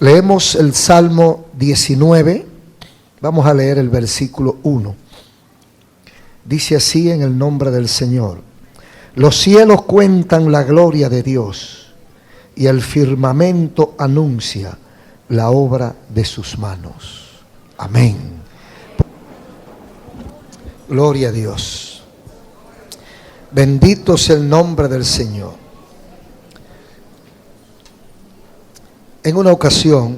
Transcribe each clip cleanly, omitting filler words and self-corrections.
Leemos el Salmo 19, vamos a leer el versículo 1. Dice así en el nombre del Señor: los cielos cuentan la gloria de Dios y el firmamento anuncia la obra de sus manos. Amén. Gloria a Dios. Bendito sea el nombre del Señor. En una ocasión,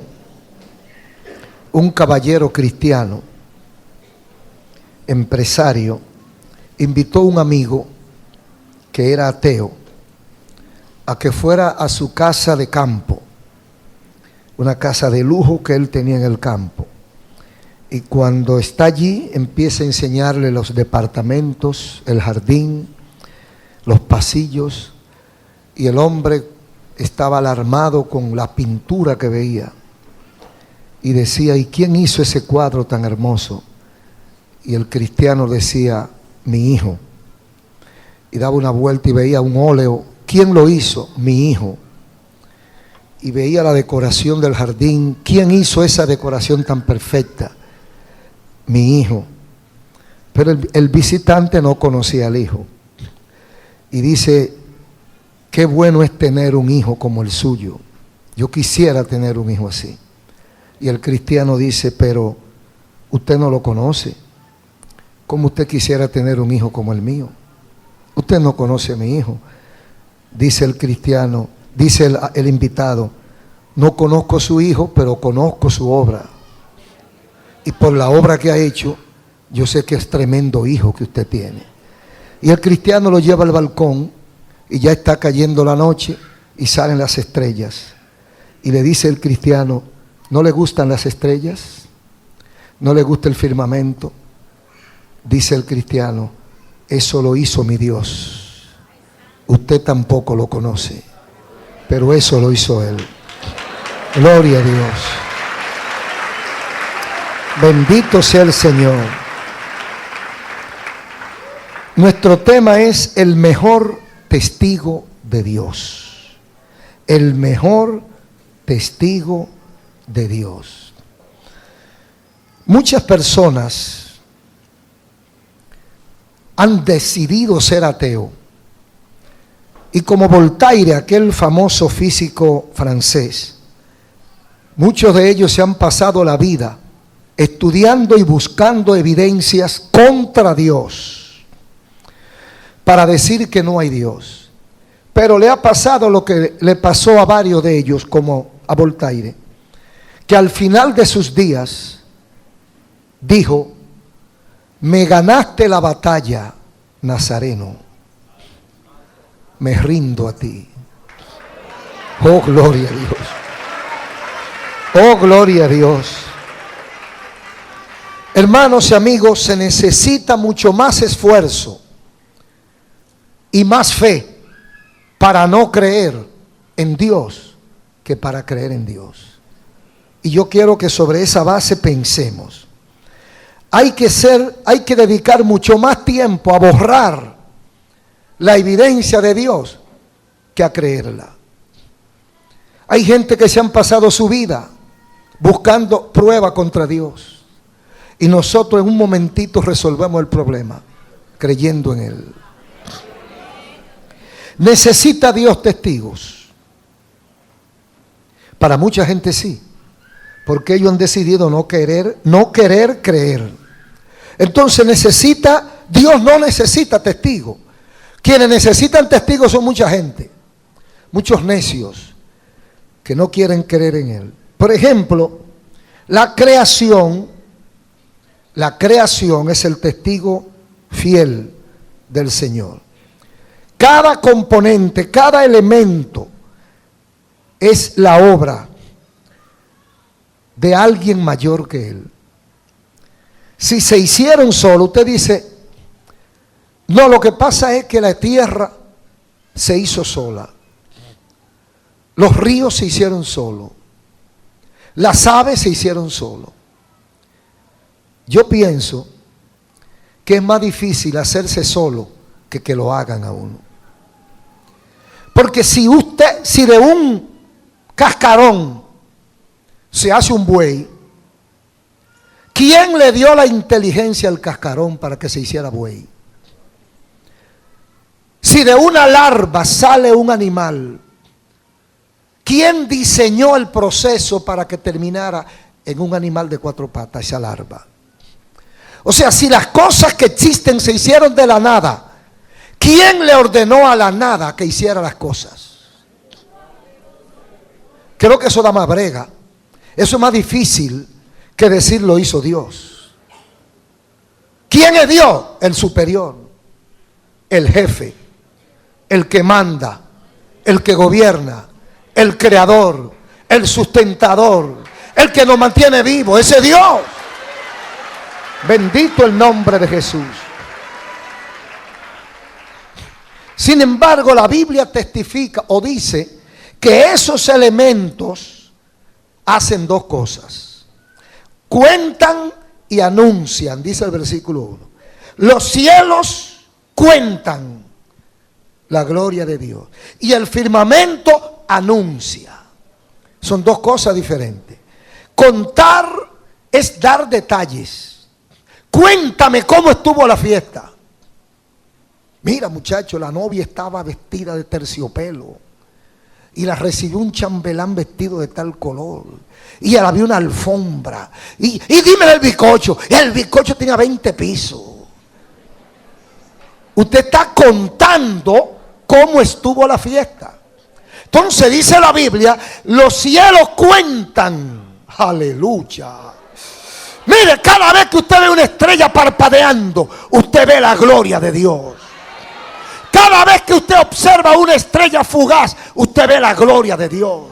un caballero cristiano, empresario, invitó a un amigo que era ateo a que fuera a su casa de campo, una casa de lujo que él tenía en el campo. Y cuando está allí, empieza a enseñarle los departamentos, el jardín, los pasillos, y el hombre estaba alarmado con la pintura que veía y decía: ¿y quién hizo ese cuadro tan hermoso? Y el cristiano decía: mi hijo. Y daba una vuelta y veía un óleo. ¿Quién lo hizo? Mi hijo. Y veía la decoración del jardín. ¿Quién hizo esa decoración tan perfecta? Mi hijo. Pero el visitante no conocía al hijo. Y dice: qué bueno es tener un hijo como el suyo. Yo quisiera tener un hijo así. Y el cristiano dice: pero usted no lo conoce. ¿Cómo usted quisiera tener un hijo como el mío? Usted no conoce a mi hijo. Dice el cristiano, dice el invitado: no conozco a su hijo, pero conozco su obra. Y por la obra que ha hecho, yo sé que es tremendo hijo que usted tiene. Y el cristiano lo lleva al balcón y ya está cayendo la noche y salen las estrellas. Y le dice el cristiano: ¿no le gustan las estrellas? ¿No le gusta el firmamento? Dice el cristiano: eso lo hizo mi Dios. Usted tampoco lo conoce, pero eso lo hizo Él. Gloria a Dios. Bendito sea el Señor. Nuestro tema es el mejor testigo de Dios. El mejor testigo de Dios. Muchas personas han decidido ser ateo. Y como Voltaire, aquel famoso físico francés, muchos de ellos se han pasado la vida estudiando y buscando evidencias contra Dios para decir que no hay Dios. Pero le ha pasado lo que le pasó a varios de ellos, como a Voltaire, que al final de sus días dijo: me ganaste la batalla, Nazareno, me rindo a ti. Oh, gloria a Dios. Oh, gloria a Dios. Hermanos y amigos, se necesita mucho más esfuerzo y más fe para no creer en Dios que para creer en Dios. Y yo quiero que sobre esa base pensemos. Hay que dedicar mucho más tiempo a borrar la evidencia de Dios que a creerla. Hay gente que se han pasado su vida buscando prueba contra Dios. Y nosotros en un momentito resolvemos el problema creyendo en Él. ¿Necesita Dios testigos? Para mucha gente sí, porque ellos han decidido no querer creer. Entonces Dios no necesita testigos. Quienes necesitan testigos son mucha gente, muchos necios que no quieren creer en Él. Por ejemplo, la creación es el testigo fiel del Señor. Cada componente, cada elemento es la obra de alguien mayor que Él. Si se hicieron solo, usted dice: no, lo que pasa es que la tierra se hizo sola. Los ríos se hicieron solos. Las aves se hicieron solos. Yo pienso que es más difícil hacerse solo que lo hagan a uno. Porque si de un cascarón se hace un buey, ¿quién le dio la inteligencia al cascarón para que se hiciera buey? Si de una larva sale un animal, ¿quién diseñó el proceso para que terminara en un animal de 4 patas, esa larva? O sea, si las cosas que existen se hicieron de la nada, ¿quién le ordenó a la nada que hiciera las cosas? Creo que eso da más brega. Eso es más difícil que decir lo hizo Dios. ¿Quién es Dios? El superior, el jefe, el que manda, el que gobierna, el creador, el sustentador, el que nos mantiene vivos. Ese es Dios. Bendito el nombre de Jesús. Sin embargo, la Biblia testifica o dice que esos elementos hacen 2 cosas. Cuentan y anuncian, dice el versículo 1. Los cielos cuentan la gloria de Dios y el firmamento anuncia. Son 2 cosas diferentes. Contar es dar detalles. Cuéntame cómo estuvo la fiesta. Mira, muchacho, la novia estaba vestida de terciopelo y la recibió un chambelán vestido de tal color y había una alfombra y dime el bizcocho, el bizcocho tenía 20 pisos. Usted está contando cómo estuvo la fiesta. Entonces dice la Biblia, los cielos cuentan. Aleluya. Mire, cada vez que usted ve una estrella parpadeando, usted ve la gloria de Dios. Cada vez que usted observa una estrella fugaz, usted ve la gloria de Dios.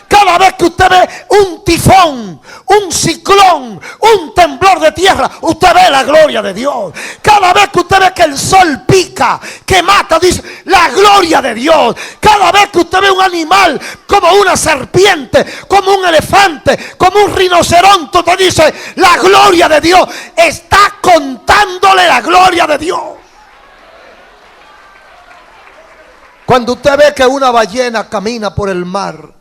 Cada vez que usted ve un tifón, un ciclón, un temblor de tierra, usted ve la gloria de Dios. Cada vez que usted ve que el sol pica, que mata, dice la gloria de Dios. Cada vez que usted ve un animal como una serpiente, como un elefante, como un rinoceronte, usted dice la gloria de Dios. Está contándole la gloria de Dios. Cuando usted ve que una ballena camina por el mar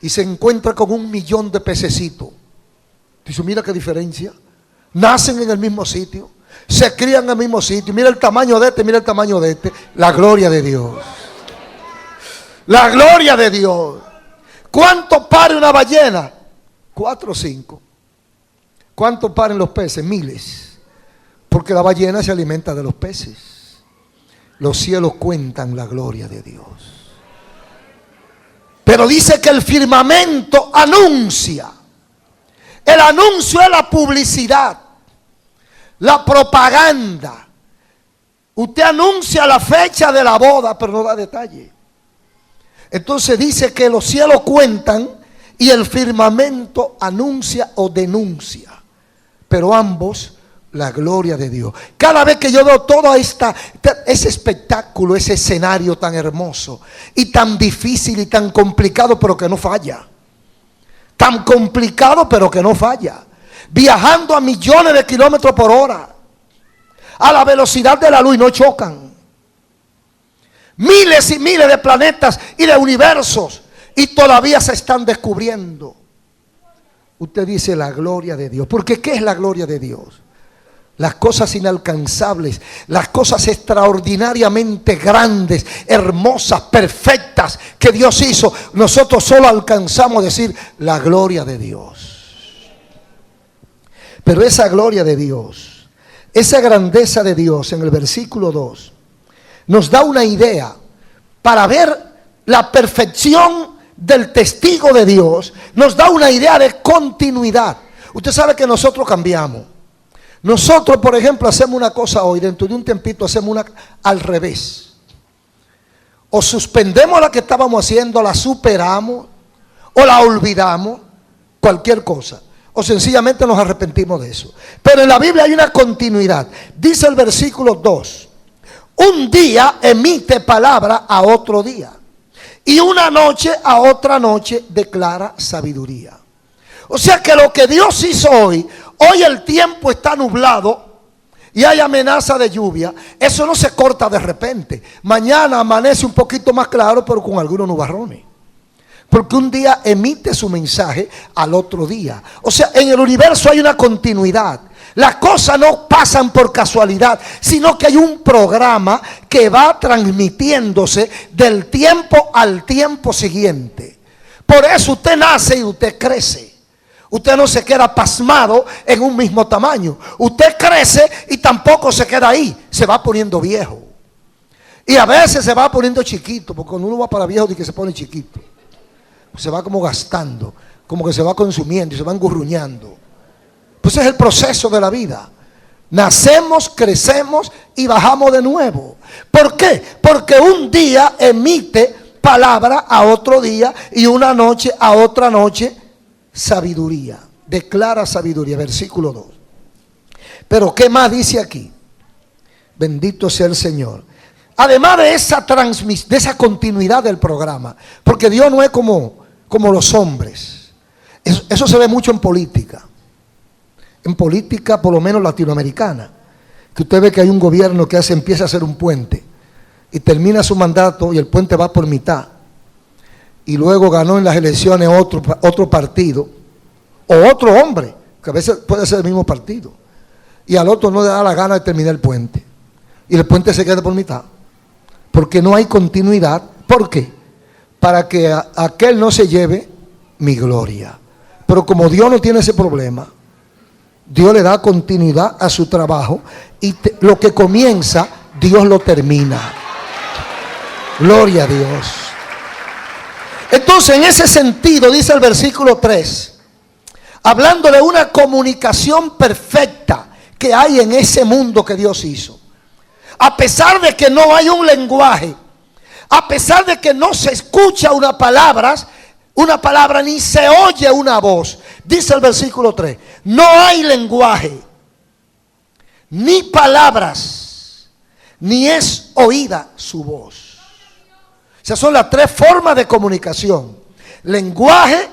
y se encuentra con 1.000.000 de pececitos, dice, mira qué diferencia. Nacen en el mismo sitio, se crían en el mismo sitio. Mira el tamaño de este, mira el tamaño de este. La gloria de Dios. La gloria de Dios. ¿Cuánto pare una ballena? 4 o 5. ¿Cuánto paren los peces? Miles. Porque la ballena se alimenta de los peces. Los cielos cuentan la gloria de Dios. Pero dice que el firmamento anuncia. El anuncio es la publicidad, la propaganda. Usted anuncia la fecha de la boda, pero no da detalle. Entonces dice que los cielos cuentan y el firmamento anuncia o denuncia. Pero ambos, la gloria de Dios. Cada vez que yo veo todo ese espectáculo, ese escenario tan hermoso y tan difícil y tan complicado, pero que no falla. Tan complicado, pero que no falla. Viajando a millones de kilómetros por hora, a la velocidad de la luz, y no chocan. Miles y miles de planetas y de universos, y todavía se están descubriendo. Usted dice la gloria de Dios. Porque ¿qué es la gloria de Dios? Las cosas inalcanzables, las cosas extraordinariamente grandes, hermosas, perfectas que Dios hizo. Nosotros solo alcanzamos a decir la gloria de Dios. Pero esa gloria de Dios, esa grandeza de Dios en el versículo 2 nos da una idea para ver la perfección del testigo de Dios. Nos da una idea de continuidad. Usted sabe que nosotros cambiamos. Nosotros, por ejemplo, hacemos una cosa hoy, dentro de un tiempito hacemos una al revés. O suspendemos la que estábamos haciendo, la superamos, o la olvidamos, cualquier cosa. O sencillamente nos arrepentimos de eso. Pero en la Biblia hay una continuidad. Dice el versículo 2, un día emite palabra a otro día, y una noche a otra noche declara sabiduría. O sea que lo que Dios hizo hoy el tiempo está nublado y hay amenaza de lluvia. Eso no se corta de repente. Mañana amanece un poquito más claro, pero con algunos nubarrones. Porque un día emite su mensaje al otro día. O sea, en el universo hay una continuidad. Las cosas no pasan por casualidad, sino que hay un programa que va transmitiéndose del tiempo al tiempo siguiente. Por eso usted nace y usted crece. Usted no se queda pasmado en un mismo tamaño. Usted crece y tampoco se queda ahí. Se va poniendo viejo. Y a veces se va poniendo chiquito, porque cuando uno va para viejo, dice que se pone chiquito. Se va como gastando, como que se va consumiendo y se va engurruñando. Pues es el proceso de la vida. Nacemos, crecemos y bajamos de nuevo. ¿Por qué? Porque un día emite palabra a otro día y una noche a otra noche sabiduría. Declara sabiduría, versículo 2. Pero ¿qué más dice aquí? Bendito sea el Señor. Además de esa transmisión, de esa continuidad del programa, porque Dios no es como los hombres. Eso se ve mucho en política. En política, por lo menos latinoamericana, que usted ve que hay un gobierno que empieza a hacer un puente y termina su mandato y el puente va por mitad, y luego ganó en las elecciones otro partido o otro hombre, que a veces puede ser el mismo partido, y al otro no le da la gana de terminar el puente y el puente se queda por mitad, porque no hay continuidad. ¿Por qué? Para que aquel no se lleve mi gloria. Pero como Dios no tiene ese problema, Dios le da continuidad a su trabajo y lo que comienza, Dios lo termina. Gloria a Dios. Entonces, en ese sentido, dice el versículo 3, hablando de una comunicación perfecta que hay en ese mundo que Dios hizo. A pesar de que no hay un lenguaje, a pesar de que no se escucha una palabra ni se oye una voz, dice el versículo 3, no hay lenguaje, ni palabras, ni es oída su voz. Esas son las tres formas de comunicación: lenguaje,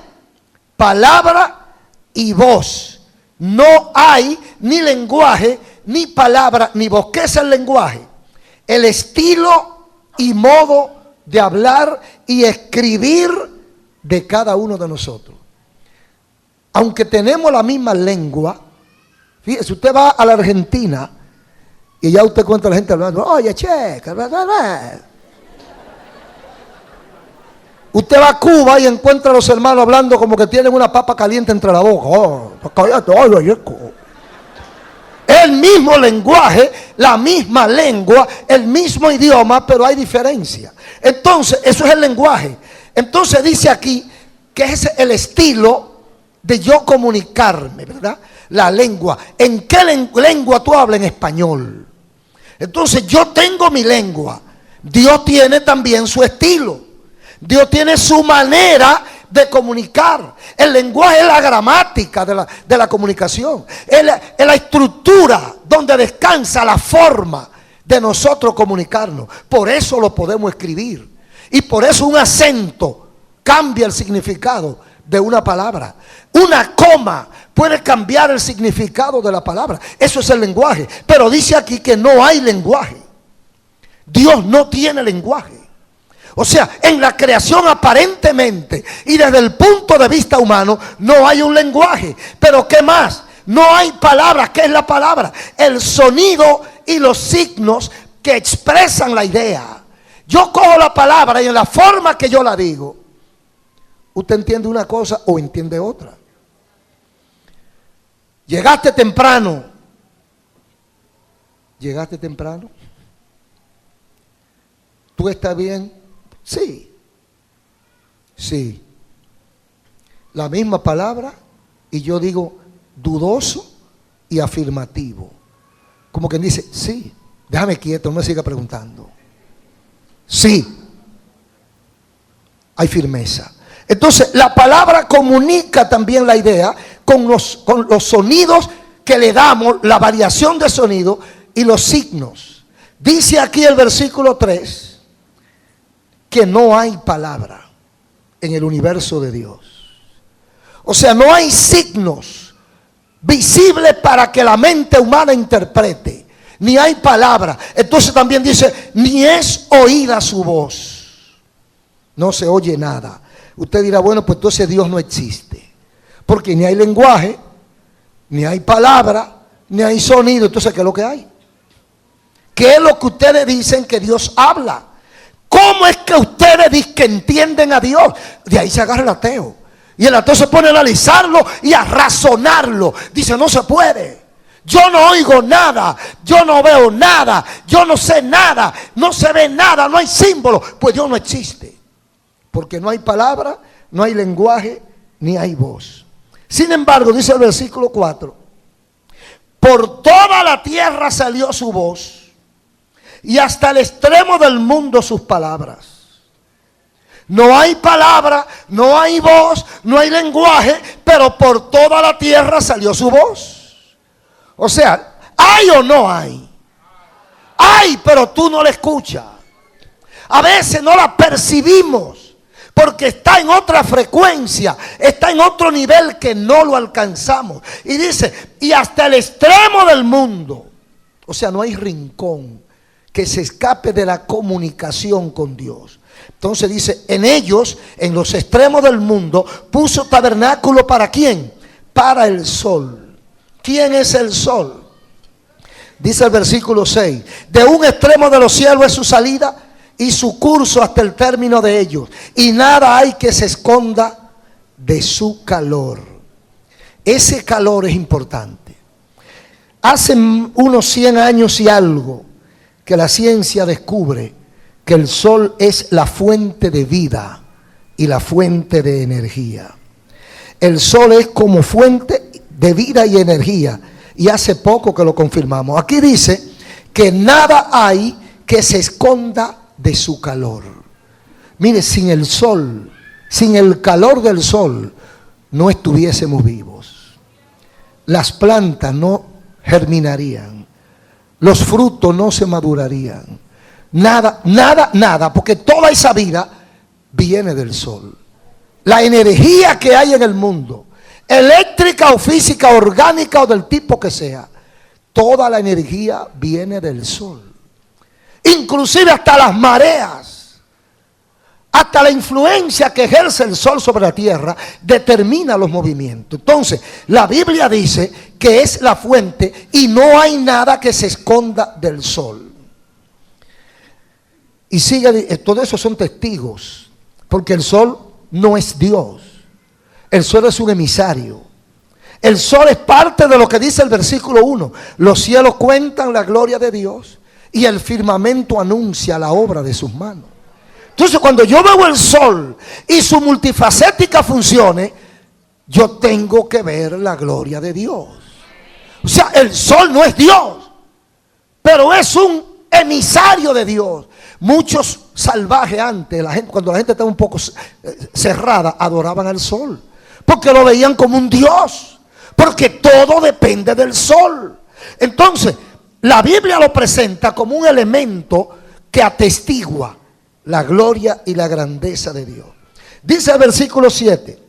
palabra y voz. No hay ni lenguaje, ni palabra, ni voz. ¿Qué es el lenguaje? El estilo y modo de hablar y escribir de cada uno de nosotros. Aunque tenemos la misma lengua, fíjese, usted va a la Argentina y ya usted cuenta a la gente hablando, oye, che, usted va a Cuba y encuentra a los hermanos hablando como que tienen una papa caliente entre la boca. El mismo lenguaje, la misma lengua, el mismo idioma, pero hay diferencia. Entonces, eso es el lenguaje. Entonces dice aquí que es el estilo de yo comunicarme, ¿verdad? La lengua. ¿En qué lengua tú hablas? En español. Entonces yo tengo mi lengua. Dios tiene también su estilo. Dios tiene su manera de comunicar. El lenguaje es la gramática de la comunicación. Es la estructura donde descansa la forma de nosotros comunicarnos. Por eso lo podemos escribir. Y por eso un acento cambia el significado de una palabra. Una coma puede cambiar el significado de la palabra. Eso es el lenguaje. Pero dice aquí que no hay lenguaje. Dios no tiene lenguaje. O sea, en la creación aparentemente y desde el punto de vista humano no hay un lenguaje. Pero ¿qué más? No hay palabras. ¿Qué es la palabra? El sonido y los signos que expresan la idea. Yo cojo la palabra y en la forma que yo la digo, usted entiende una cosa o entiende otra. Llegaste temprano. ¿Llegaste temprano? ¿Tú estás bien? Sí. Sí. La misma palabra y yo digo dudoso y afirmativo. Como quien dice, sí. Déjame quieto, no me siga preguntando. Sí. Hay firmeza. Entonces, la palabra comunica también la idea con los sonidos que le damos, la variación de sonido y los signos. Dice aquí el versículo 3 que no hay palabra en el universo de Dios. O sea, no hay signos visibles para que la mente humana interprete. Ni hay palabra. Entonces también dice, ni es oída su voz. No se oye nada. usted dirá, bueno, pues entonces Dios no existe. Porque ni hay lenguaje, ni hay palabra, ni hay sonido. Entonces, ¿qué es lo que hay? ¿Qué es lo que ustedes dicen que Dios habla? ¿Cómo es que ustedes dicen que entienden a Dios? De ahí se agarra el ateo. Y el ateo se pone a analizarlo y a razonarlo. Dice, no se puede. Yo no oigo nada, yo no veo nada, yo no sé nada, no se ve nada, no hay símbolo. Pues Dios no existe. Porque no hay palabra, no hay lenguaje, ni hay voz. Sin embargo, dice el versículo 4, por toda la tierra salió su voz, y hasta el extremo del mundo sus palabras. No hay palabra, no hay voz, no hay lenguaje, pero por toda la tierra salió su voz. O sea, ¿hay o no hay? Hay, pero tú no la escuchas. A veces no la percibimos porque está en otra frecuencia, está en otro nivel que no lo alcanzamos. Y dice, y hasta el extremo del mundo. O sea, no hay rincón que se escape de la comunicación con Dios. Entonces dice, en ellos, en los extremos del mundo, puso tabernáculo ¿para quién? Para el sol. ¿Quién es el sol? Dice el versículo 6, de un extremo de los cielos es su salida y su curso hasta el término de ellos, y nada hay que se esconda de su calor. Ese calor es importante. Hace unos 100 años y algo que la ciencia descubre que el sol es la fuente de vida y la fuente de energía. El sol es como fuente de vida y energía, y hace poco que lo confirmamos. Aquí dice que nada hay que se esconda de su calor. Mire, sin el sol, sin el calor del sol, no estuviésemos vivos. Las plantas no germinarían, los frutos no se madurarían, nada, porque toda esa vida viene del sol. La energía que hay en el mundo, eléctrica o física, orgánica o del tipo que sea, toda la energía viene del sol. Inclusive hasta las mareas, hasta la influencia que ejerce el sol sobre la tierra determina los movimientos. Entonces, la Biblia dice que es la fuente y no hay nada que se esconda del sol. Y sigue, todo eso son testigos, porque el sol no es Dios. El sol es un emisario. El sol es parte de lo que dice el versículo 1. Los cielos cuentan la gloria de Dios y el firmamento anuncia la obra de sus manos. Entonces, cuando yo veo el sol y su multifacética funciones, yo tengo que ver la gloria de Dios. O sea, el sol no es Dios, pero es un emisario de Dios. Muchos salvajes antes, cuando la gente estaba un poco cerrada, adoraban al sol, porque lo veían como un Dios, porque todo depende del sol. Entonces, la Biblia lo presenta como un elemento que atestigua la gloria y la grandeza de Dios. Dice el versículo 7,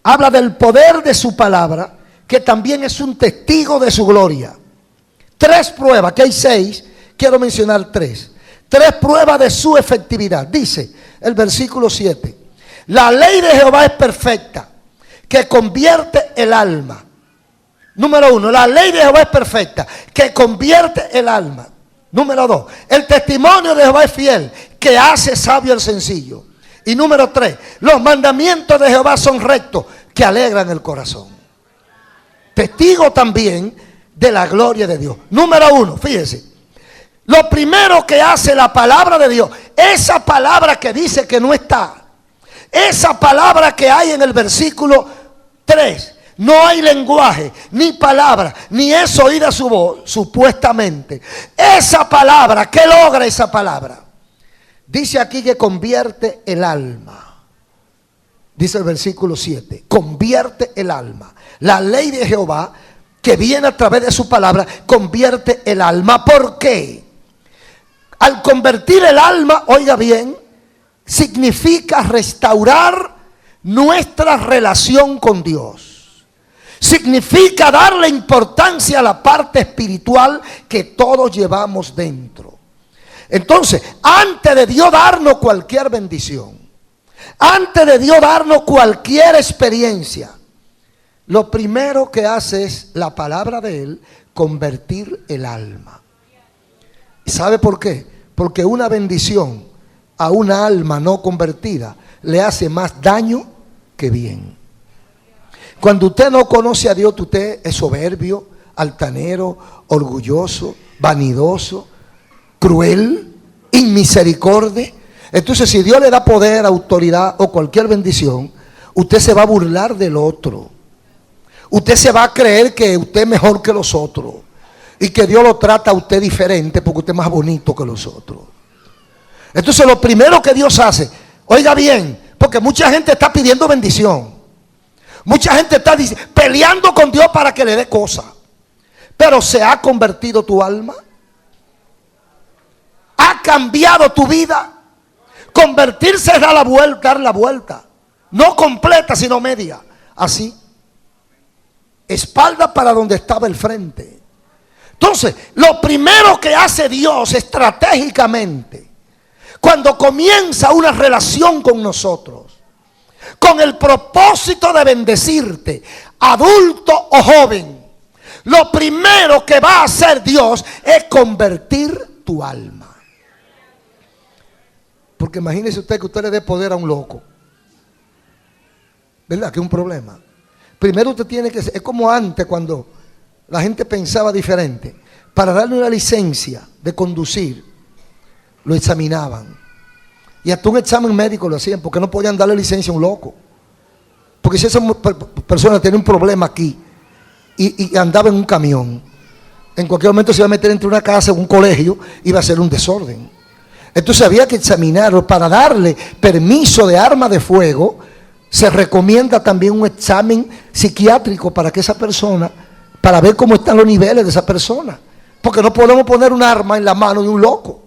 habla del poder de su palabra, que también es un testigo de su gloria. 3 pruebas, que hay 6, quiero mencionar 3. 3 pruebas de su efectividad. Dice el versículo 7, la ley de Jehová es perfecta, que convierte el alma. Número 1, la ley de Jehová es perfecta, que convierte el alma. Número 2, el testimonio de Jehová es fiel, que hace sabio el sencillo. Y número 3, los mandamientos de Jehová son rectos, que alegran el corazón. Testigo también de la gloria de Dios. Número 1, fíjense, lo primero que hace la palabra de Dios, esa palabra que dice que no está, esa palabra que hay en el versículo 3, no hay lenguaje, ni palabra, ni es oída su voz, supuestamente. Esa palabra, ¿qué logra esa palabra? Dice aquí que convierte el alma. Dice el versículo 7, convierte el alma. La ley de Jehová, que viene a través de su palabra, convierte el alma. ¿Por qué? Al convertir el alma, oiga bien, significa restaurar nuestra relación con Dios. Significa darle importancia a la parte espiritual que todos llevamos dentro. Entonces, antes de Dios darnos cualquier bendición, Antes de Dios darnos cualquier experiencia, lo primero que hace es la palabra de Él, convertir el alma. ¿Sabe por qué? Porque una bendición a una alma no convertida le hace más daño que bien. Cuando usted no conoce a Dios, usted es soberbio, altanero, orgulloso, vanidoso, cruel, inmisericordia. Entonces, si Dios le da poder, autoridad o cualquier bendición, usted se va a burlar del otro. Usted se va a creer que usted es mejor que los otros y que Dios lo trata a usted diferente porque usted es más bonito que los otros. Entonces, lo primero que Dios hace, oiga bien, porque mucha gente está pidiendo bendición, mucha gente está peleando con Dios para que le dé cosas, pero ¿se ha convertido tu alma? ¿Ha cambiado tu vida? Convertirse es dar la vuelta, no completa sino media, así, espalda para donde estaba el frente. Entonces, lo primero que hace Dios estratégicamente, cuando comienza una relación con nosotros, con el propósito de bendecirte, adulto o joven, lo primero que va a hacer Dios es convertir tu alma. Porque imagínese usted que usted le dé poder a un loco, ¿verdad? Que es un problema. Primero usted tiene que, es como antes cuando la gente pensaba diferente. Para darle una licencia de conducir, lo examinaban. Y hasta un examen médico lo hacían, porque no podían darle licencia a un loco. Porque si esa persona tenía un problema aquí y andaba en un camión, en cualquier momento se iba a meter entre una casa o un colegio, iba a ser un desorden. Entonces había que examinarlo. Para darle permiso de arma de fuego, se recomienda también un examen psiquiátrico para que esa persona, para ver cómo están los niveles de esa persona. Porque no podemos poner un arma en la mano de un loco.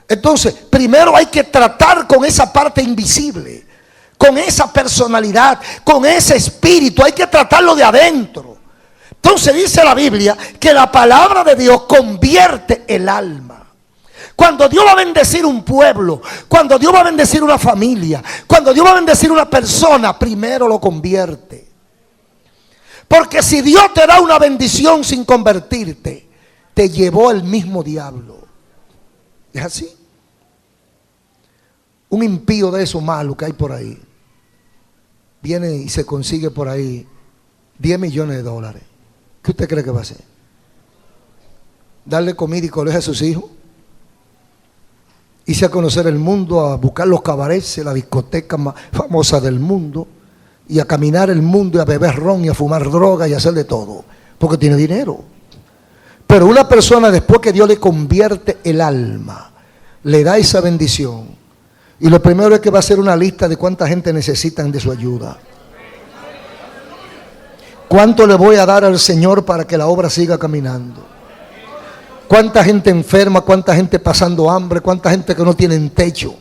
Entonces, primero hay que tratar con esa parte invisible, con esa personalidad, con ese espíritu. Hay que tratarlo de adentro. Entonces dice la Biblia que la palabra de Dios convierte el alma. Cuando Dios va a bendecir un pueblo, cuando Dios va a bendecir una familia, cuando Dios va a bendecir una persona, primero lo convierte. Porque si Dios te da una bendición sin convertirte, te llevó el mismo diablo. ¿Es así? Un impío de esos malos que hay por ahí viene y se consigue por ahí 10 millones de dólares. ¿Qué usted cree que va a hacer? ¿Darle comida y colegio a sus hijos? Irse a conocer el mundo, a buscar los cabarets, la discoteca más famosa del mundo, y a caminar el mundo y a beber ron y a fumar droga y a hacer de todo, porque tiene dinero. Pero una persona, después que Dios le convierte el alma, le da esa bendición, y lo primero es que va a hacer una lista de cuánta gente necesitan de su ayuda. ¿Cuánto le voy a dar al Señor para que la obra siga caminando? ¿Cuánta gente enferma? ¿Cuánta gente pasando hambre? ¿Cuánta gente que no tiene techo?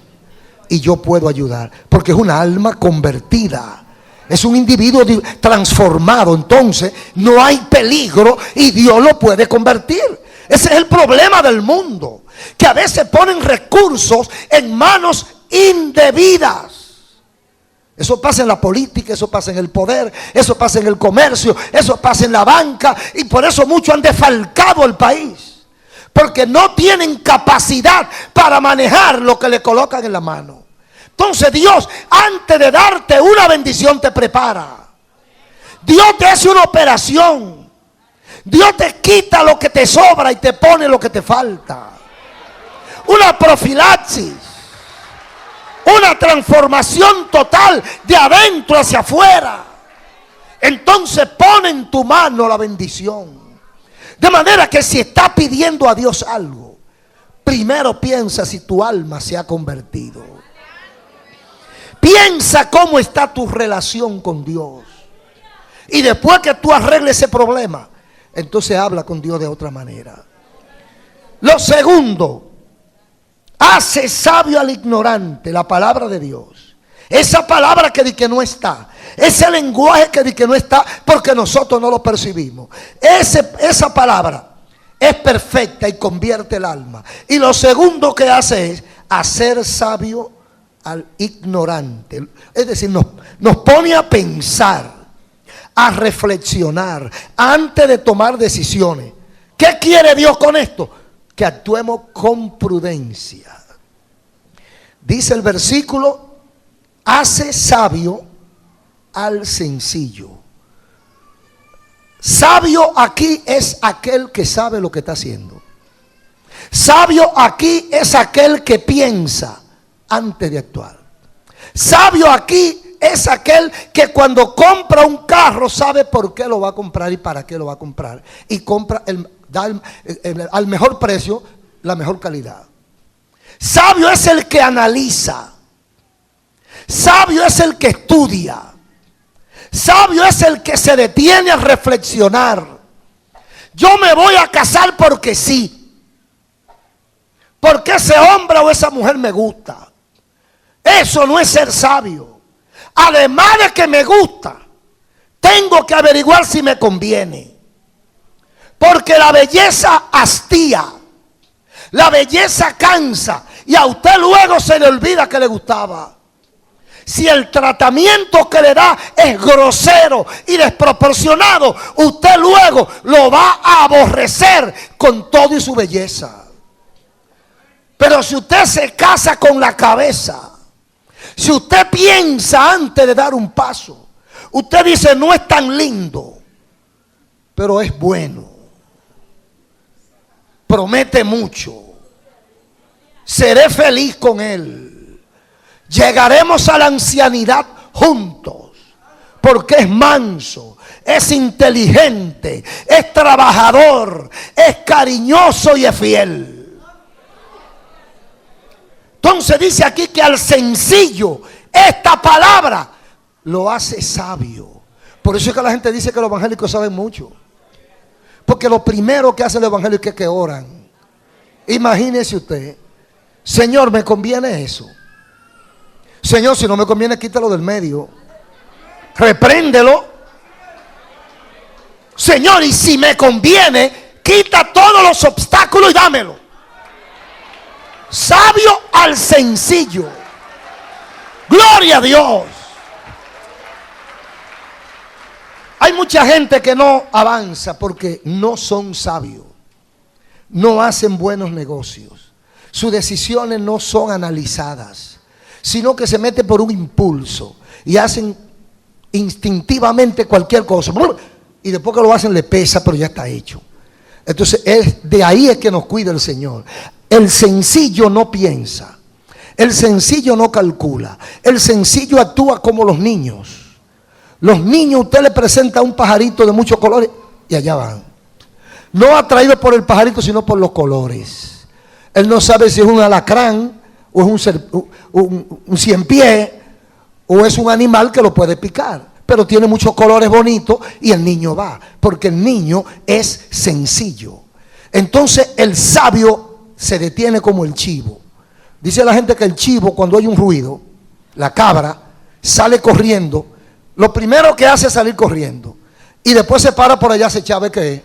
Y yo puedo ayudar, porque es una alma convertida. Es un individuo transformado. Entonces no hay peligro y Dios lo puede convertir. Ese es el problema del mundo, que a veces ponen recursos en manos indebidas. Eso pasa en la política, eso pasa en el poder, eso pasa en el comercio, eso pasa en la banca, y por eso muchos han defalcado el país, porque no tienen capacidad para manejar lo que le colocan en la mano. Entonces Dios, antes de darte una bendición, te prepara. Dios te hace una operación. Dios te quita lo que te sobra y te pone lo que te falta. Una profilaxis. Una transformación total de adentro hacia afuera. Entonces pone en tu mano la bendición. De manera que si estás pidiendo a Dios algo, primero piensa si tu alma se ha convertido. Piensa cómo está tu relación con Dios. Y después que tú arregles ese problema, entonces habla con Dios de otra manera. Lo segundo, hace sabio al ignorante, la palabra de Dios. Esa palabra que di que no está, ese lenguaje que di que no está, porque nosotros no lo percibimos. Esa palabra es perfecta y convierte el alma. Y lo segundo que hace es hacer sabio al ignorante. Es decir, nos pone a pensar, a reflexionar antes de tomar decisiones. ¿Qué quiere Dios con esto? Que actuemos con prudencia. Dice el versículo: hace sabio al sencillo. Sabio aquí es aquel que sabe lo que está haciendo. Sabio aquí es aquel que piensa antes de actuar. Sabio aquí es aquel que cuando compra un carro sabe por qué lo va a comprar y para qué lo va a comprar. Y compra al mejor precio, la mejor calidad. Sabio es el que analiza. Sabio es el que estudia. Sabio es el que se detiene a reflexionar. Yo me voy a casar porque sí. Porque ese hombre o esa mujer me gusta. Eso no es ser sabio. Además de que me gusta, tengo que averiguar si me conviene. Porque la belleza hastía. La belleza cansa. Y a usted luego se le olvida que le gustaba. Si el tratamiento que le da es grosero y desproporcionado, usted luego lo va a aborrecer con todo y su belleza. Pero si usted se casa con la cabeza, si usted piensa antes de dar un paso, usted dice: no es tan lindo, pero es bueno, promete mucho, seré feliz con él. Llegaremos a la ancianidad juntos, porque es manso, es inteligente, es trabajador, es cariñoso y es fiel. Entonces dice aquí que al sencillo esta palabra lo hace sabio. Por eso es que la gente dice que los evangélicos saben mucho, porque lo primero que hacen los evangélicos es que oran. Imagínese usted: Señor, ¿me conviene eso? Señor, si no me conviene, quítalo del medio. Repréndelo. Señor, y si me conviene, quita todos los obstáculos y dámelo. Sabio al sencillo. Gloria a Dios. Hay mucha gente que no avanza porque no son sabios. No hacen buenos negocios. Sus decisiones no son analizadas, sino que se mete por un impulso y hacen instintivamente cualquier cosa, y después que lo hacen le pesa, pero ya está hecho. Entonces de ahí es que nos cuida el Señor. El sencillo no piensa, el sencillo no calcula, el sencillo actúa como los niños. Los niños, usted le presenta un pajarito de muchos colores y allá van, no atraído por el pajarito sino por los colores. Él no sabe si es un alacrán o es un ciempié, o es un animal que lo puede picar, pero tiene muchos colores bonitos y el niño va, porque el niño es sencillo. Entonces el sabio se detiene como el chivo. Dice la gente que el chivo, cuando hay un ruido, la cabra sale corriendo. Lo primero que hace es salir corriendo y después se para por allá, se echa a ver qué es.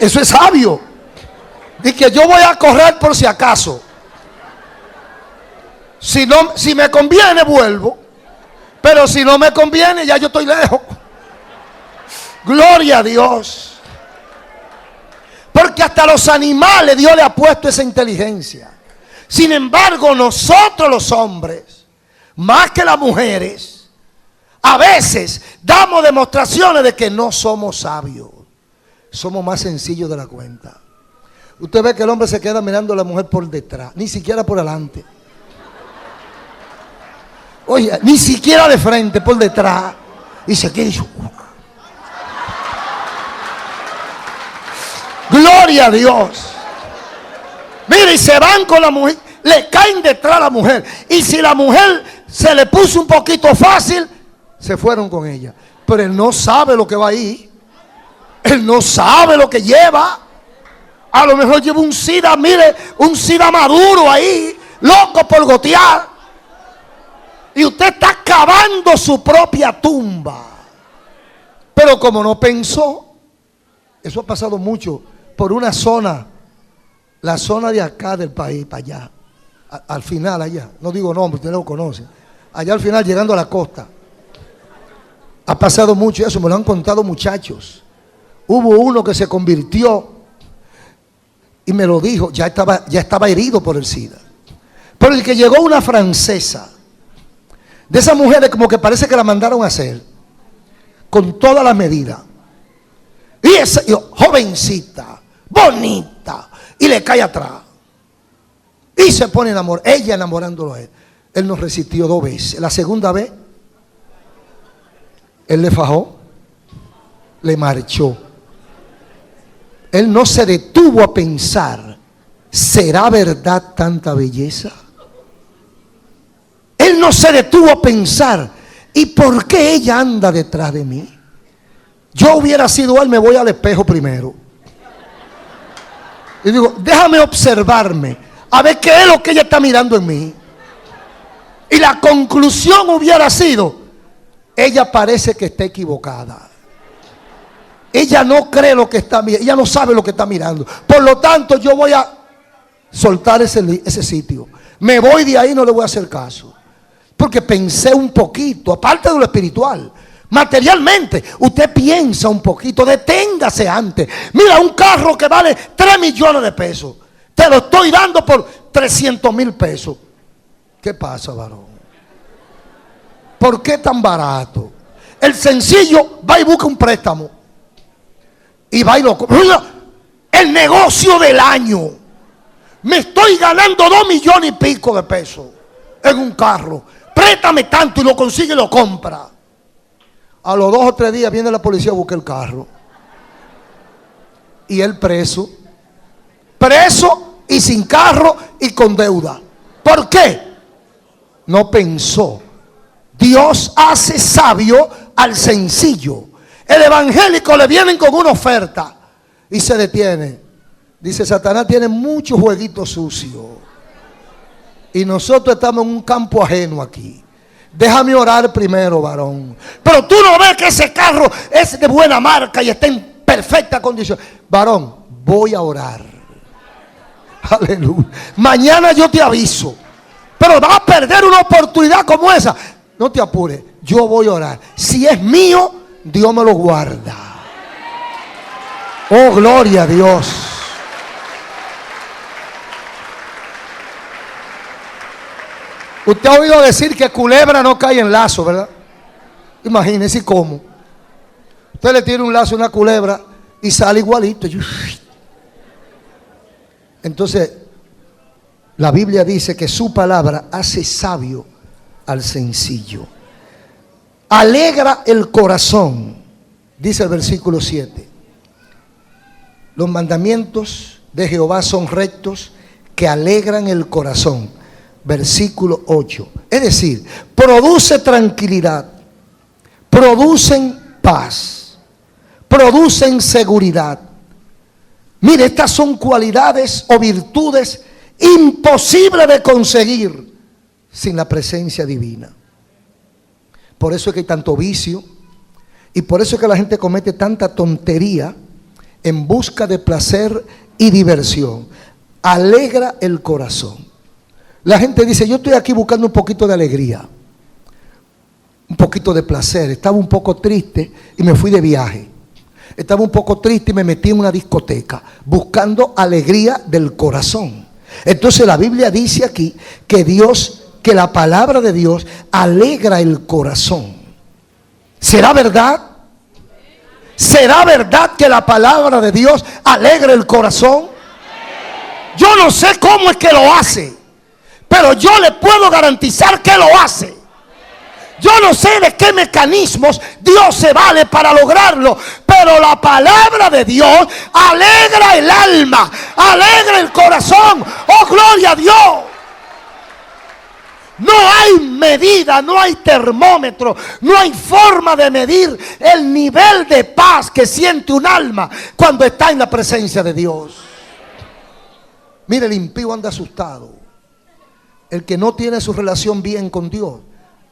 Eso es sabio. Y que yo voy a correr por si acaso. Si me conviene, vuelvo. Pero si no me conviene, ya yo estoy lejos. Gloria a Dios. Porque hasta los animales Dios le ha puesto esa inteligencia. Sin embargo, nosotros los hombres, más que las mujeres, a veces damos demostraciones de que no somos sabios. Somos más sencillos de la cuenta. Usted ve que el hombre se queda mirando a la mujer por detrás, ni siquiera por delante. Oye, ni siquiera de frente, por detrás. Y se queda y dice: gloria a Dios. Mira, y se van con la mujer, le caen detrás a la mujer. Y si la mujer se le puso un poquito fácil, se fueron con ella. Pero él no sabe lo que va ahí. Él no sabe lo que lleva. A lo mejor lleva un SIDA, mire, un SIDA maduro ahí, loco por gotear. Y usted está cavando su propia tumba. Pero como no pensó, eso ha pasado mucho por una zona La zona de acá del país, para allá, al final allá, no digo nombre, ustedes lo conocen, allá al final llegando a la costa, ha pasado mucho eso, me lo han contado muchachos. Hubo uno que se convirtió y me lo dijo, ya estaba herido por el SIDA. Pero el que llegó una francesa, de esas mujeres como que parece que la mandaron a hacer, con todas las medidas. Y esa jovencita, bonita, y le cae atrás. Y se pone enamorada, ella enamorándolo a él. Él nos resistió 2 veces. La segunda vez, él le fajó, le marchó. Él no se detuvo a pensar, ¿será verdad tanta belleza? Él no se detuvo a pensar, ¿y por qué ella anda detrás de mí? Yo hubiera sido él, me voy al espejo primero. Y digo, déjame observarme, a ver qué es lo que ella está mirando en mí. Y la conclusión hubiera sido, ella parece que está equivocada. Ella no cree lo que está mirando, ella no sabe lo que está mirando. Por lo tanto, yo voy a soltar ese sitio. Me voy de ahí, no le voy a hacer caso. Porque pensé un poquito, aparte de lo espiritual, materialmente, usted piensa un poquito, deténgase antes. Mira, un carro que vale 3 millones de pesos, te lo estoy dando por 300,000 pesos. ¿Qué pasa, varón? ¿Por qué tan barato? El sencillo va y busca un préstamo. Y va y lo compra. El negocio del año. Me estoy ganando 2 millones y pico de pesos en un carro. Préstame tanto y lo consigue y lo compra. A los 2 o 3 días viene la policía a buscar el carro. Y él preso. Preso y sin carro y con deuda. ¿Por qué? No pensó. Dios hace sabio al sencillo. El evangélico le vienen con una oferta y se detiene. Dice, Satanás tiene muchos jueguitos sucios y nosotros estamos en un campo ajeno aquí. Déjame orar primero, varón. Pero tú no ves que ese carro es de buena marca y está en perfecta condición. Varón, voy a orar. Aleluya. Mañana yo te aviso. Pero vas a perder una oportunidad como esa. No te apures, yo voy a orar. Si es mío, Dios me lo guarda. Oh, gloria a Dios. Usted ha oído decir que culebra no cae en lazo, ¿verdad? Imagínese cómo. Usted le tiene un lazo a una culebra y sale igualito. Entonces, la Biblia dice que su palabra hace sabio al sencillo. Alegra el corazón, dice el versículo 7. Los mandamientos de Jehová son rectos, que alegran el corazón. Versículo 8. Es decir, produce tranquilidad, producen paz, producen seguridad. Mire, estas son cualidades o virtudes imposibles de conseguir sin la presencia divina. Por eso es que hay tanto vicio y por eso es que la gente comete tanta tontería en busca de placer y diversión. Alegra el corazón. La gente dice, yo estoy aquí buscando un poquito de alegría, un poquito de placer. Estaba un poco triste y me fui de viaje. Estaba un poco triste y me metí en una discoteca buscando alegría del corazón. Entonces la Biblia dice aquí que la palabra de Dios alegra el corazón. ¿Será verdad? ¿Será verdad que la palabra de Dios alegra el corazón? Yo no sé cómo es que lo hace, pero yo le puedo garantizar que lo hace. Yo no sé de qué mecanismos Dios se vale para lograrlo, pero la palabra de Dios alegra el alma, alegra el corazón. ¡Oh, gloria a Dios! No hay medida, no hay termómetro, no hay forma de medir el nivel de paz que siente un alma cuando está en la presencia de Dios. Mire, el impío anda asustado. El que no tiene su relación bien con Dios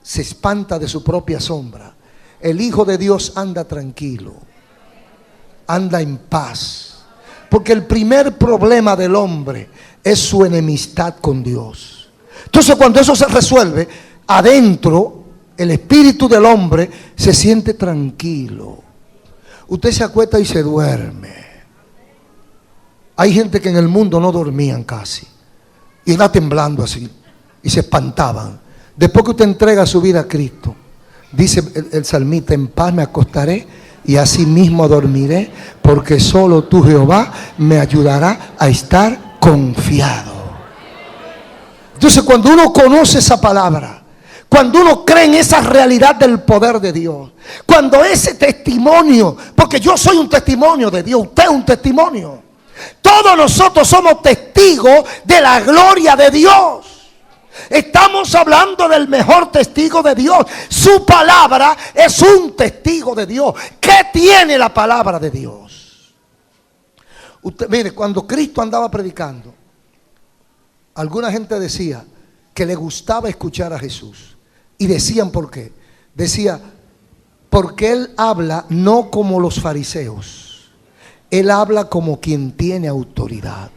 se espanta de su propia sombra. El Hijo de Dios anda tranquilo, anda en paz. Porque el primer problema del hombre es su enemistad con Dios. Entonces, cuando eso se resuelve, adentro, el espíritu del hombre se siente tranquilo. Usted se acuesta y se duerme. Hay gente que en el mundo no dormían casi. Y iba temblando así. Y se espantaban. Después que usted entrega su vida a Cristo, dice el salmista: en paz me acostaré y así mismo dormiré, porque solo tú, Jehová, me ayudará a estar confiado. Entonces, cuando uno conoce esa palabra, cuando uno cree en esa realidad del poder de Dios, cuando ese testimonio, porque yo soy un testimonio de Dios, usted es un testimonio, todos nosotros somos testigos de la gloria de Dios. Estamos hablando del mejor testigo de Dios. Su palabra es un testigo de Dios. ¿Qué tiene la palabra de Dios? Usted, mire, cuando Cristo andaba predicando, alguna gente decía que le gustaba escuchar a Jesús. Y decían por qué. Decía, porque Él habla no como los fariseos. Él habla como quien tiene autoridad.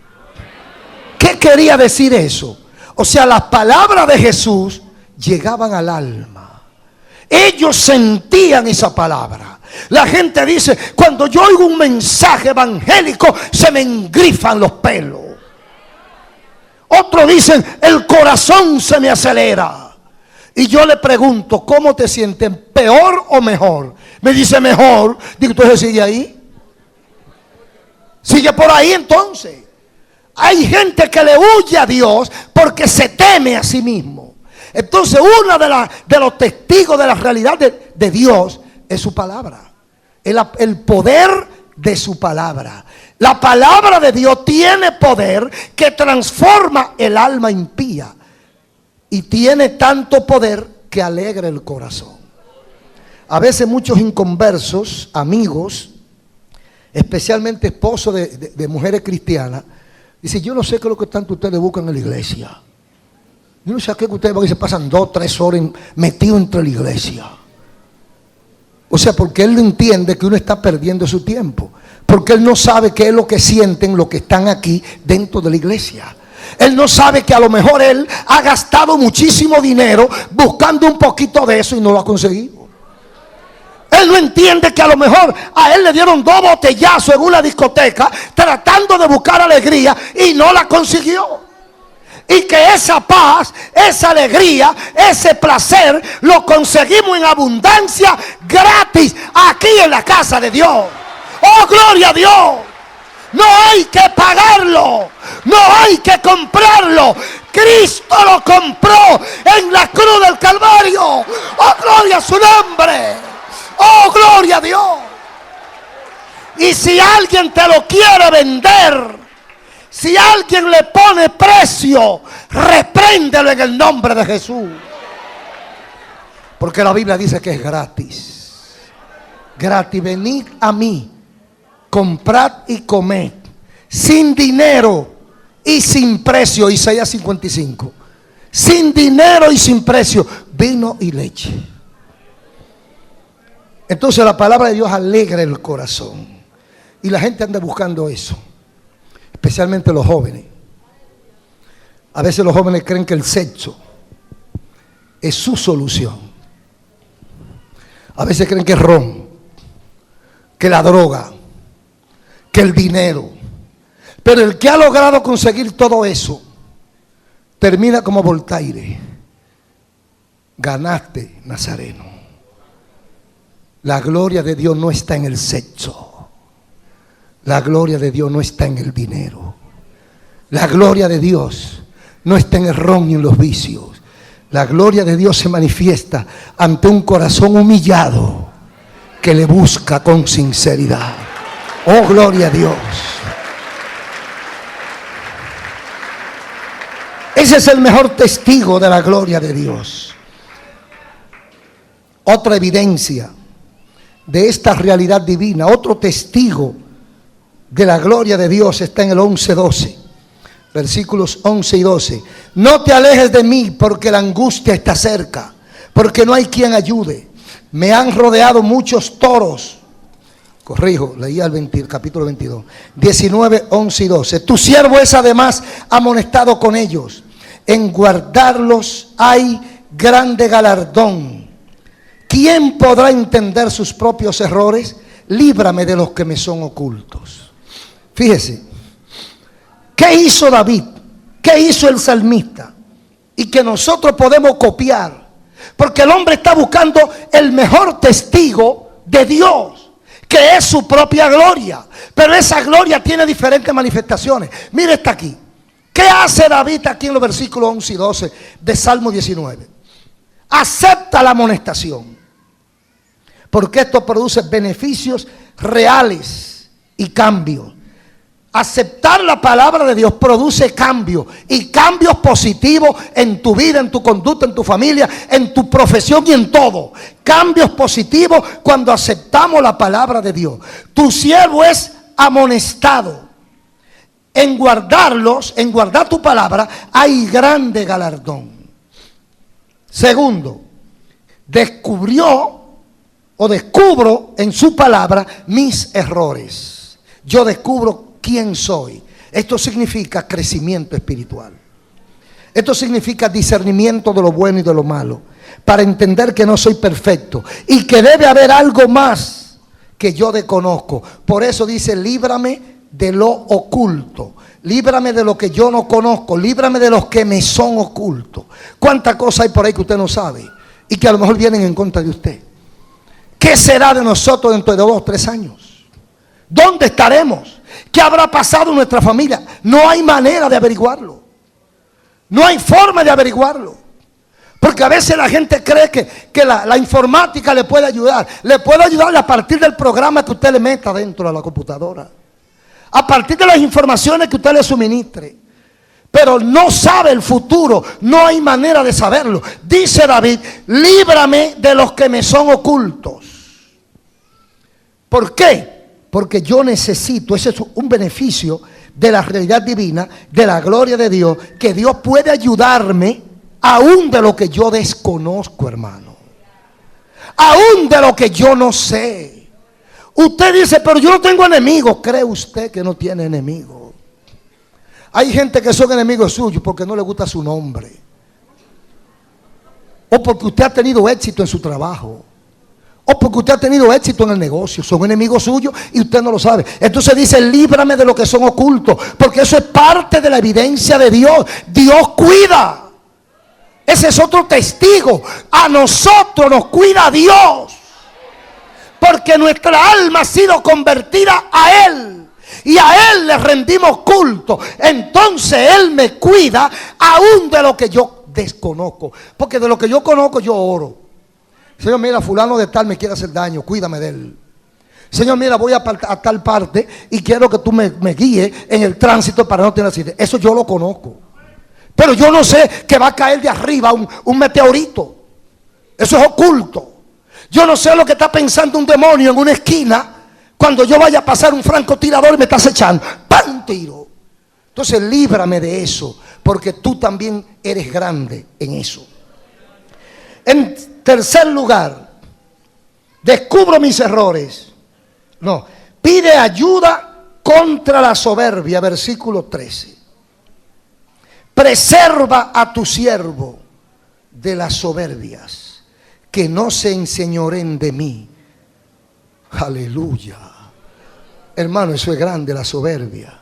¿Qué quería decir eso? O sea, las palabras de Jesús llegaban al alma. Ellos sentían esa palabra. La gente dice, cuando yo oigo un mensaje evangélico, se me engrifan los pelos. Otros dicen, el corazón se me acelera. Y yo le pregunto, ¿cómo te sientes? ¿Peor o mejor? Me dice, mejor. Digo, ¿entonces sigue ahí? Sigue por ahí entonces. Hay gente que le huye a Dios porque se teme a sí mismo. Entonces, uno de los testigos de la realidad de Dios es su palabra. El poder de su palabra. La palabra de Dios tiene poder que transforma el alma impía. Y tiene tanto poder que alegra el corazón. A veces muchos inconversos, amigos, especialmente esposos de mujeres cristianas, dice, yo no sé qué es lo que tanto ustedes buscan en la iglesia. Yo no sé a qué ustedes van y se pasan 2, 3 horas metidos entre la iglesia. O sea, porque él entiende que uno está perdiendo su tiempo. Porque él no sabe qué es lo que sienten los que están aquí dentro de la iglesia. Él no sabe que a lo mejor él ha gastado muchísimo dinero buscando un poquito de eso y no lo ha conseguido. Él no entiende que a lo mejor a él le dieron 2 botellazos en una discoteca tratando de buscar alegría y no la consiguió. Y que esa paz, esa alegría, ese placer lo conseguimos en abundancia gratis aquí en la casa de Dios. ¡Oh, gloria a Dios! No hay que pagarlo, no hay que comprarlo. Cristo lo compró en la cruz del Calvario. ¡Oh, gloria a su nombre! ¡Oh, gloria a Dios! Y si alguien te lo quiere vender, si alguien le pone precio, repréndelo en el nombre de Jesús. Porque la Biblia dice que es gratis. Gratis, venid a mí, comprad y comed, sin dinero y sin precio. Isaías 55. Sin dinero y sin precio, vino y leche. Entonces la palabra de Dios alegra el corazón. Y la gente anda buscando eso. Especialmente los jóvenes. A veces los jóvenes creen que el sexo es su solución. A veces creen que es ron, que la droga, que el dinero. Pero el que ha logrado conseguir todo eso termina como Voltaire. Ganaste, Nazareno. La gloria de Dios no está en el sexo. La gloria de Dios no está en el dinero. La gloria de Dios no está en el ron y en los vicios. La gloria de Dios se manifiesta ante un corazón humillado que le busca con sinceridad. Oh, gloria a Dios. Ese es el mejor testigo de la gloria de Dios. Otra evidencia de esta realidad divina, otro testigo de la gloria de Dios está en el 11:12, versículos 11 y 12. No te alejes de mí porque la angustia está cerca, porque no hay quien ayude. Me han rodeado muchos toros Corrijo, leía el capítulo 22. 19, 11 y 12. Tu siervo es además amonestado con ellos. En guardarlos hay grande galardón. ¿Quién podrá entender sus propios errores? Líbrame de los que me son ocultos. Fíjese, ¿qué hizo David? ¿Qué hizo el salmista? Y que nosotros podemos copiar. Porque el hombre está buscando el mejor testigo de Dios, que es su propia gloria. Pero esa gloria tiene diferentes manifestaciones. Mire, está aquí. ¿Qué hace David aquí en los versículos 11 y 12 de Salmo 19? Acepta la amonestación, porque esto produce beneficios reales y cambios. Aceptar la palabra de Dios produce cambios, y cambios positivos en tu vida, en tu conducta, en tu familia, en tu profesión y en todo. Cambios positivos cuando aceptamos la palabra de Dios. Tu siervo es amonestado. En guardarlos, en guardar tu palabra, hay grande galardón. Segundo, descubro en su palabra mis errores. Yo descubro quién soy. Esto significa crecimiento espiritual. Esto significa discernimiento de lo bueno y de lo malo, para entender que no soy perfecto y que debe haber algo más que yo desconozco. Por eso dice: líbrame de lo oculto, líbrame de lo que yo no conozco, líbrame de los que me son ocultos. ¿Cuántas cosas hay por ahí que usted no sabe y que a lo mejor vienen en contra de usted? ¿Qué será de nosotros dentro de 2 o 3 años? ¿Dónde estaremos? ¿Qué habrá pasado en nuestra familia? No hay manera de averiguarlo. No hay forma de averiguarlo. Porque a veces la gente cree que la informática le puede ayudar. Le puede ayudar a partir del programa que usted le meta dentro de la computadora, a partir de las informaciones que usted le suministre. Pero no sabe el futuro, no hay manera de saberlo. Dice David: líbrame de los que me son ocultos. ¿Por qué? Porque yo necesito, ese es un beneficio de la realidad divina, de la gloria de Dios, que Dios puede ayudarme aún de lo que yo desconozco, hermano. Aún de lo que yo no sé. Usted dice: pero yo no tengo enemigos. ¿Cree usted que no tiene enemigos? Hay gente que son enemigos suyos porque no le gusta su nombre, o porque usted ha tenido éxito en su trabajo, o porque usted ha tenido éxito en el negocio. Son enemigos suyos y usted no lo sabe. Entonces dice: líbrame de lo que son ocultos, porque eso es parte de la evidencia de Dios. Dios cuida. Ese es otro testigo. A nosotros nos cuida Dios, porque nuestra alma ha sido convertida a Él y a Él le rendimos culto. Entonces Él me cuida aún de lo que yo desconozco, porque de lo que yo conozco yo oro. Señor, mira, fulano de tal me quiere hacer daño, cuídame de él. Señor, mira, voy a tal parte y quiero que tú me guíes en el tránsito para no tener accidente. Eso yo lo conozco. Pero yo no sé que va a caer de arriba un meteorito. Eso es oculto. Yo no sé lo que está pensando un demonio en una esquina cuando yo vaya a pasar un francotirador y me está acechando. ¡Pam! Tiro. Entonces líbrame de eso, porque tú también eres grande en eso. En tercer lugar, descubro mis errores. No, pide ayuda contra la soberbia, versículo 13. Preserva a tu siervo de las soberbias, que no se enseñoren de mí. Aleluya. Hermano, eso es grande, la soberbia.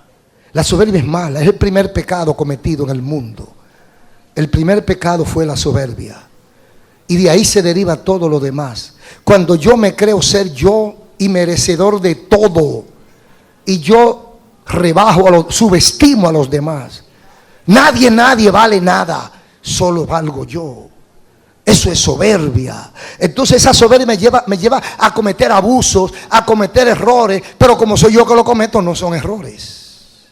La soberbia es mala, es el primer pecado cometido en el mundo. El primer pecado fue la soberbia, y de ahí se deriva todo lo demás. Cuando yo me creo ser yo y merecedor de todo, y yo subestimo a los demás. Nadie vale nada, solo valgo yo. Eso es soberbia. Entonces esa soberbia me lleva a cometer abusos, a cometer errores. Pero como soy yo que lo cometo, no son errores.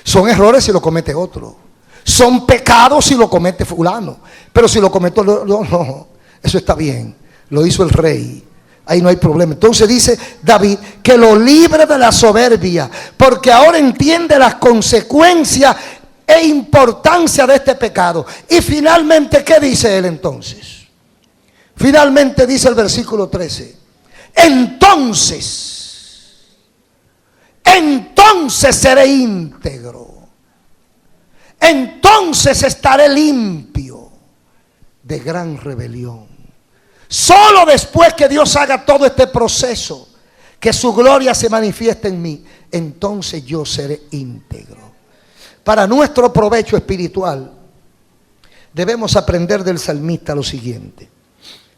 Son errores si lo comete otro. Son pecados si lo comete fulano. Pero si lo cometo no, eso está bien. Lo hizo el rey. Ahí no hay problema. Entonces dice David que lo libre de la soberbia, porque ahora entiende las consecuencias e importancia de este pecado. Y finalmente, ¿qué dice él entonces? Finalmente dice el versículo 13: entonces entonces seré íntegro. Entonces estaré limpio de gran rebelión. Solo después que Dios haga todo este proceso, que su gloria se manifieste en mí, entonces yo seré íntegro. Para nuestro provecho espiritual, debemos aprender del salmista lo siguiente.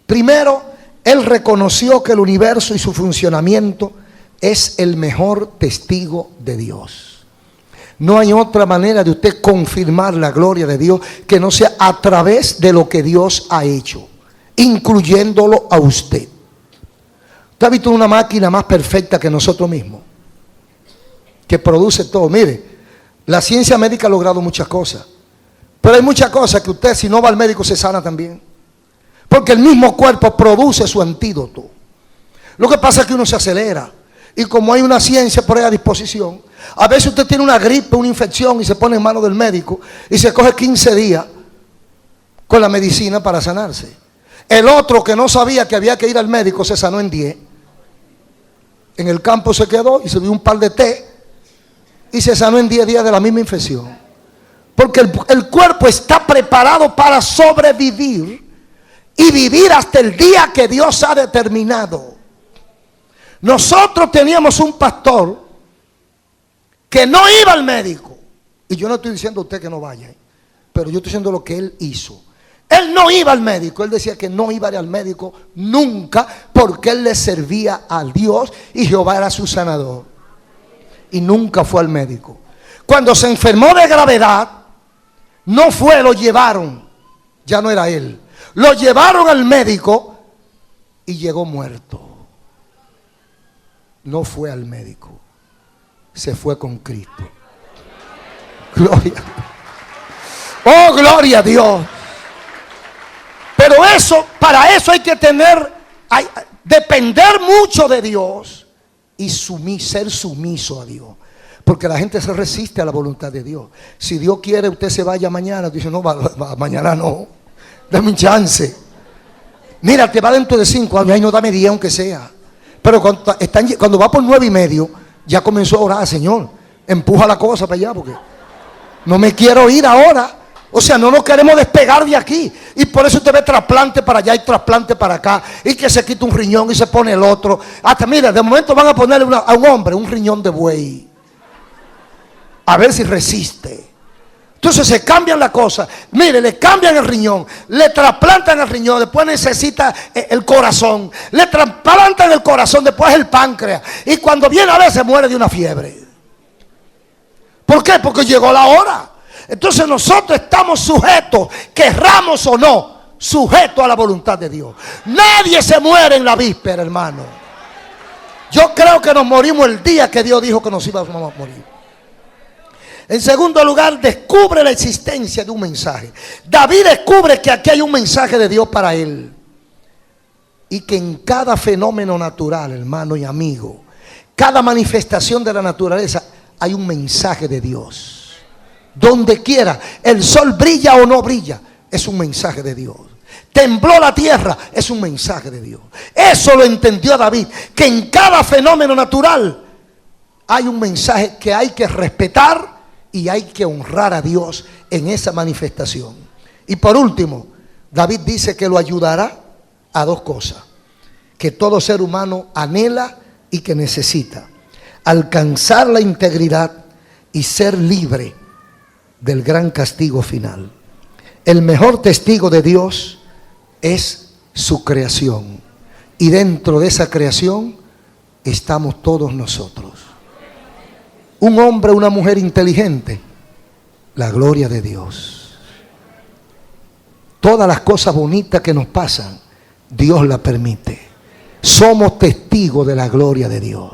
Primero, él reconoció que el universo y su funcionamiento es el mejor testigo de Dios. No hay otra manera de usted confirmar la gloria de Dios que no sea a través de lo que Dios ha hecho, incluyéndolo a usted. ¿Usted ha visto una máquina más perfecta que nosotros mismos? Que produce todo. Mire, la ciencia médica ha logrado muchas cosas, pero hay muchas cosas que usted, si no va al médico, se sana también. Porque el mismo cuerpo produce su antídoto. Lo que pasa es que uno se acelera. Y como hay una ciencia por ahí a disposición, a veces usted tiene una gripe, una infección y se pone en manos del médico y se coge 15 días con la medicina para sanarse. El otro que no sabía que había que ir al médico se sanó en 10. En el campo se quedó y se dio un par de té y se sanó en 10 días de la misma infección. Porque el cuerpo está preparado para sobrevivir y vivir hasta el día que Dios ha determinado. Nosotros teníamos un pastor que no iba al médico. Y yo no estoy diciendo a usted que no vaya, pero yo estoy diciendo lo que él hizo. Él no iba al médico. Él decía que no iba al médico nunca, porque él le servía a Dios y Jehová era su sanador. Y nunca fue al médico. Cuando se enfermó de gravedad, no fue, lo llevaron. Ya no era él. Lo llevaron al médico y llegó muerto. No fue al médico, se fue con Cristo. Gloria. Oh, gloria a Dios. Pero para eso hay que depender mucho de Dios y ser sumiso a Dios. Porque la gente se resiste a la voluntad de Dios. Si Dios quiere, usted se vaya mañana. Dice, no, mañana no. Dame un chance. Mira, te va dentro de 5 años. Ay, no, dame 10 aunque sea. Pero cuando va por 9:30, ya comenzó a orar, Señor, empuja la cosa para allá, porque no me quiero ir ahora. O sea, no nos queremos despegar de aquí. Y por eso usted ve trasplante para allá y trasplante para acá. Y que se quita un riñón y se pone el otro. Hasta, mira, de momento van a ponerle a un hombre un riñón de buey. A ver si resiste. Entonces se cambian las cosas. Mire, le cambian el riñón, le trasplantan el riñón, después necesita el corazón, le trasplantan el corazón, después el páncreas. Y cuando viene a ver, se muere de una fiebre. ¿Por qué? Porque llegó la hora. Entonces nosotros estamos sujetos, querramos o no, sujetos a la voluntad de Dios. Nadie se muere en la víspera, hermano. Yo creo que nos morimos el día que Dios dijo que nos íbamos a morir. En segundo lugar, descubre la existencia de un mensaje. David descubre que aquí hay un mensaje de Dios para él. Y que en cada fenómeno natural, hermano y amigo, cada manifestación de la naturaleza, hay un mensaje de Dios. Donde quiera, el sol brilla o no brilla, es un mensaje de Dios. Tembló la tierra, es un mensaje de Dios. Eso lo entendió David, que en cada fenómeno natural hay un mensaje que hay que respetar y hay que honrar a Dios en esa manifestación. Y por último, David dice que lo ayudará a 2 cosas que todo ser humano anhela y que necesita: alcanzar la integridad y ser libre del gran castigo final. El mejor testigo de Dios es su creación, y dentro de esa creación estamos todos nosotros. Un hombre, una mujer inteligente, la gloria de Dios. Todas las cosas bonitas que nos pasan, Dios las permite. Somos testigos de la gloria de Dios.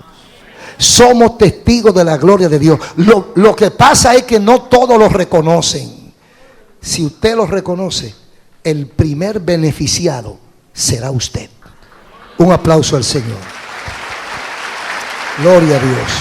Somos testigos de la gloria de Dios. Lo que pasa es que no todos lo reconocen. Si usted lo reconoce, el primer beneficiado será usted. Un aplauso al Señor. Gloria a Dios.